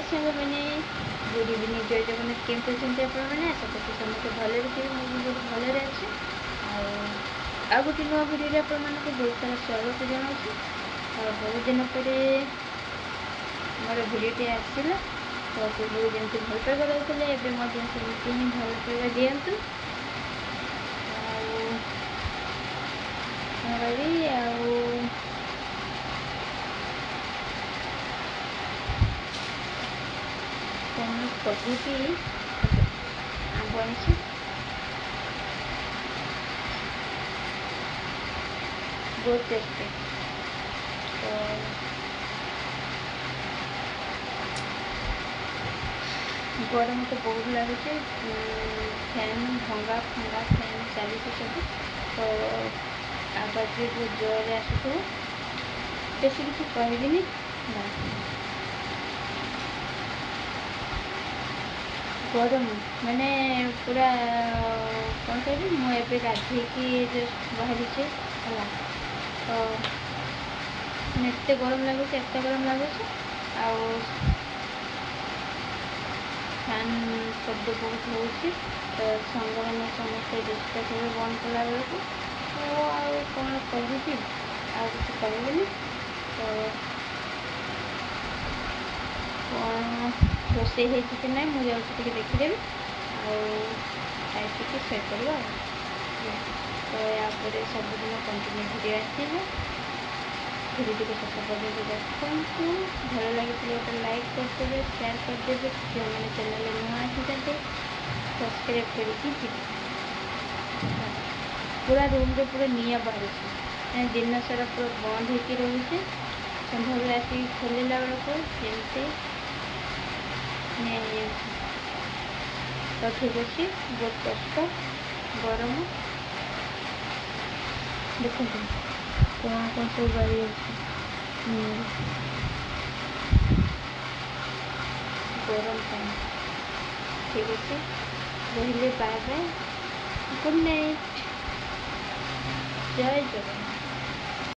ସାଙ୍ଗମାନେ good evening ଜୟ ଜଗନ୍ନାଥ। କେମିତି ଅଛନ୍ତି ଆପଣମାନେ? ଆଶା କରୁଛି ସମସ୍ତେ ଭଲରେ ଥିବେ। ମୁଁ ବି ବହୁତ ଭଲରେ ଅଛି। ଆଉ ଗୋଟେ ନୂଆ ଭିଡ଼ିଓରେ ଆପଣମାନଙ୍କୁ ବହୁତ ସାରା ସ୍ୱାଗତ ଜଣାଉଛି। ବହୁତ ଦିନ ପରେ ମୋର ଭିଡ଼ିଓଟି ଆସିଲା। ତ ପୂର୍ବରୁ ଯେମିତି ଭଲ ପାଇବା ଦେଉଥିଲେ ଏବେ ମଧ୍ୟ ସେମିତି ହିଁ ଭଲ ପାଇବା ଦିଅନ୍ତୁ। ଆଉ କ'ଣ କହିବି, ଆଉ କ'ଣ କହିବି, ଆମ୍ବ ଆଣିଛି, ବହୁତ ଟେଷ୍ଟି। ତ ଗରମ ତ ବହୁତ ଲାଗୁଛି। ଫ୍ୟାନ୍ ଭଙ୍ଗା ଫ୍ୟାନ୍ ଚାଲିଛି ସବୁ। ତ ଆବାଜ ବି ବହୁତ ଜୋରରେ ଆସୁଥିବ। ବେଶୀ କିଛି କହିବିନି। ଗରମ ମାନେ ପୁରା କ'ଣ କହିବି, ମୁଁ ଏବେ ଗାଧେଇକି ଜଷ୍ଟ ବାହାରିଛି ହେଲା। ତ ଏତେ ଗରମ ଲାଗୁଛି, ଆଉ ଫ୍ୟାନ୍ ଶବ୍ଦ ବହୁତ ହେଉଛି। ତ ସାଙ୍ଗମାନେ ସମସ୍ତେ ବ୍ୟସ୍ତ ଥିବେ ବନ୍ଦ କଲା ବେଳକୁ। ତ ଆଉ କ'ଣ କହିବି, ଆଉ କିଛି କହିବିନି। ତ କ'ଣ ରୋଷେଇ ହେଇଛି କି ନାହିଁ ମୁଁ ଯାଉଛି ଟିକେ ଦେଖିଦେବି, ଆଉ ଖାଇକି ଶୋଇପଡ଼ିବା ଆଉ। ତ ୟାପରେ ସବୁଦିନ କଣ୍ଟିନ୍ୟୁ ଭିଡ଼ିଓ ଆସିବ। ଭିଡ଼ିଓଟିକୁ ଶେଷ ପର୍ଯ୍ୟନ୍ତ ଦେଖନ୍ତୁ। ଭଲ ଲାଗିଥିଲେ ଗୋଟେ ଲାଇକ୍ କରିଦେବେ, ସେୟାର କରିଦେବେ। ଯେଉଁମାନେ ଚ୍ୟାନେଲରେ ନୂଆ ଆସିଛନ୍ତି ସବସ୍କ୍ରାଇବ୍ କରିକି ଯିବେ। ପୁରା ରୁମ୍ରେ ପୁରା ନିଆଁ ବାହାରୁଛି, ଦିନ ସାରା ପୁରା ବନ୍ଦ ହେଇକି ରହୁଛି। ସନ୍ଧ୍ୟାବେଳେ ଆସିକି ଖୋଲିଲା ବେଳକୁ ଯେମିତି ନିଆଁ ହେଇଯାଉଛି। ତ ଠିକ୍ ଅଛି, ବହୁତ କଷ୍ଟ, ଗରମ ଦେଖନ୍ତୁ କ'ଣ ସବୁ ବାହାରି ଯାଉଛି। ଗରମ ପାଇଁ ଠିକ୍ ଅଛି, ରହିଲେ ବାଏ ବାଏ, ଗୁଡ୍ ନାଇଟ୍, ଜୟ ଜଗନ୍ନାଥ।